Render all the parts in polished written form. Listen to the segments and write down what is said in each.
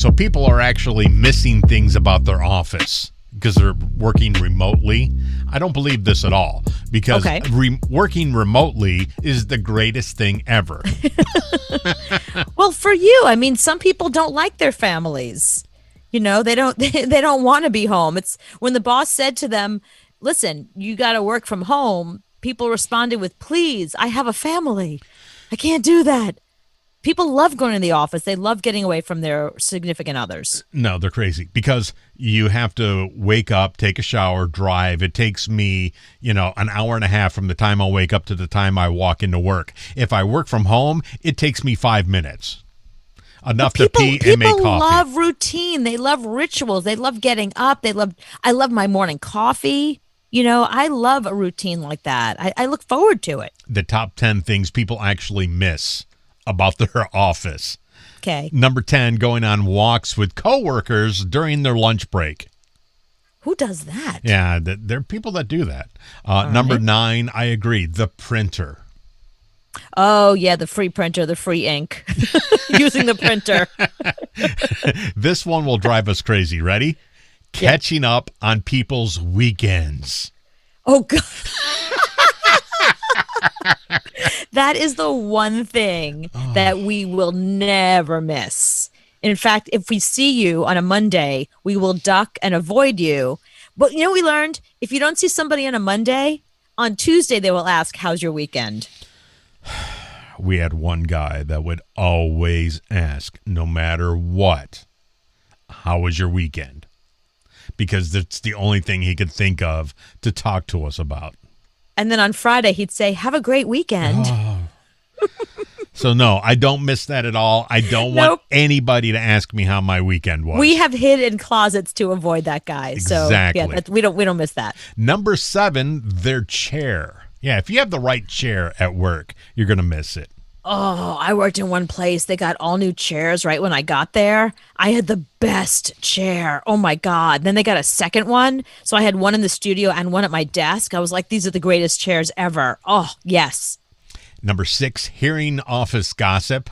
So people are actually missing things about their office because they're working remotely. I don't believe this at all because Okay. working remotely is the greatest thing ever. Well, for you, I mean, some people don't like their families. You know, they don't they don't want to be home. It's when the boss said to them, "Listen, you got to work from home." People responded with, "Please, I have a family. I can't do that." People love going to the office. They love getting away from their significant others. No, they're crazy because you have to wake up, take a shower, drive. It takes me, an hour and a half from the time I'll wake up to the time I walk into work. If I work from home, it takes me 5 minutes. Enough to pee and make People coffee. love routine. They love rituals. They love getting up. I love my morning coffee. I love a routine like that. I look forward to it. The top 10 things people actually miss about their office. Okay. Number 10, going on walks with coworkers during their lunch break. Who does that? Yeah, there are people that do that. Number 9, I agree, the printer. Oh, yeah, the free printer, the free ink. Using the printer. This one will drive us crazy. Ready? Catching up on people's weekends. Oh, God. That is the one thing that we will never miss. In fact, if we see you on a Monday, we will duck and avoid you. But we learned if you don't see somebody on a Monday, on Tuesday they will ask, "How's your weekend?" We had one guy that would always ask, no matter what, "How was your weekend?" Because that's the only thing he could think of to talk to us about. And then on Friday, he'd say, "Have a great weekend." So, no, I don't miss that at all. I don't want Nope. anybody to ask me how my weekend was. We have hid in closets to avoid that guy. Exactly. So, yeah, we don't miss that. Number 7, their chair. Yeah, if you have the right chair at work, you're going to miss it. Oh, I worked in one place. They got all new chairs right when I got there. I had the best chair. Oh my God. Then they got a second one. So I had one in the studio and one at my desk. I was like, these are the greatest chairs ever. Oh, yes. Number 6, hearing office gossip.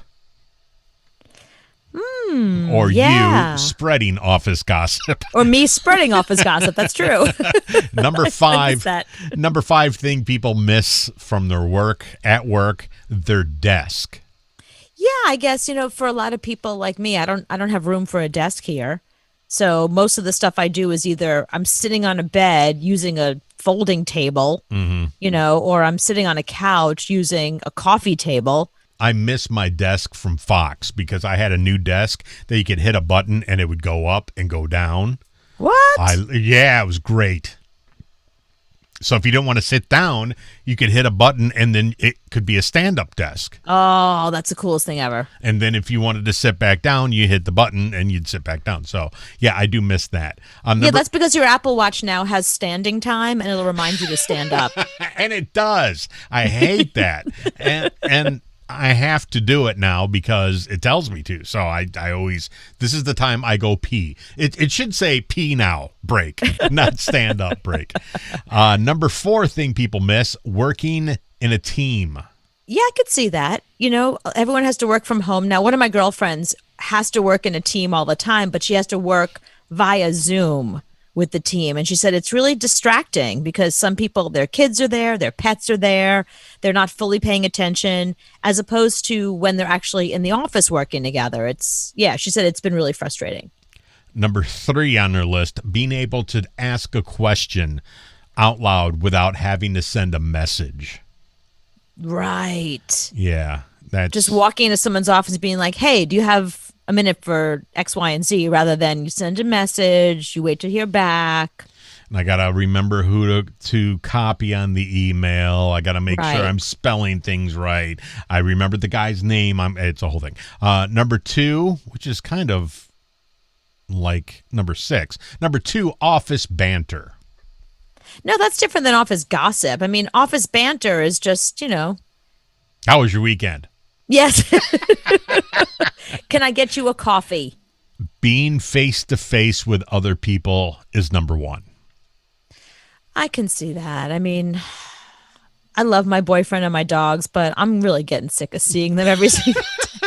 Or yeah. you spreading office gossip. Or me spreading office gossip. That's true. Number I 5, miss that. number 5 thing people miss from their work, at work, their desk. Yeah, I guess, for a lot of people like me, I don't have room for a desk here. So most of the stuff I do is either I'm sitting on a bed using a folding table, or I'm sitting on a couch using a coffee table. I miss my desk from Fox because I had a new desk that you could hit a button and it would go up and go down. What? Yeah, it was great. So if you don't want to sit down, you could hit a button and then it could be a stand-up desk. Oh, that's the coolest thing ever. And then if you wanted to sit back down, you hit the button and you'd sit back down. So, yeah, I do miss that. Yeah, that's because your Apple Watch now has standing time and it'll remind you to stand up. And it does. I hate that. and I have to do it now because it tells me to. So I always, this is the time I go pee. It should say pee now, break, not stand up, break. Number 4 thing people miss, working in a team. Yeah, I could see that. Everyone has to work from home. Now, one of my girlfriends has to work in a team all the time, but she has to work via Zoom with the team. And she said it's really distracting because some people, their kids are there, their pets are there, they're not fully paying attention, as opposed to when they're actually in the office working together. She said it's been really frustrating. Number 3 on their list, being able to ask a question out loud without having to send a message. Right. Yeah. That's Just walking into someone's office being like, "Hey, do you have a minute for X, Y, and Z?" rather than you send a message, you wait to hear back. And I got to remember who to copy on the email. I got to make sure Right. I'm spelling things right. I remember the guy's name. It's a whole thing. Number 2, which is kind of like number 6. Number 2, office banter. No, that's different than office gossip. I mean, office banter is just, How was your weekend? yes. Can I get you a coffee? Being face to face with other people is number 1. I can see that. I mean, I love my boyfriend and my dogs, but I'm really getting sick of seeing them every single day.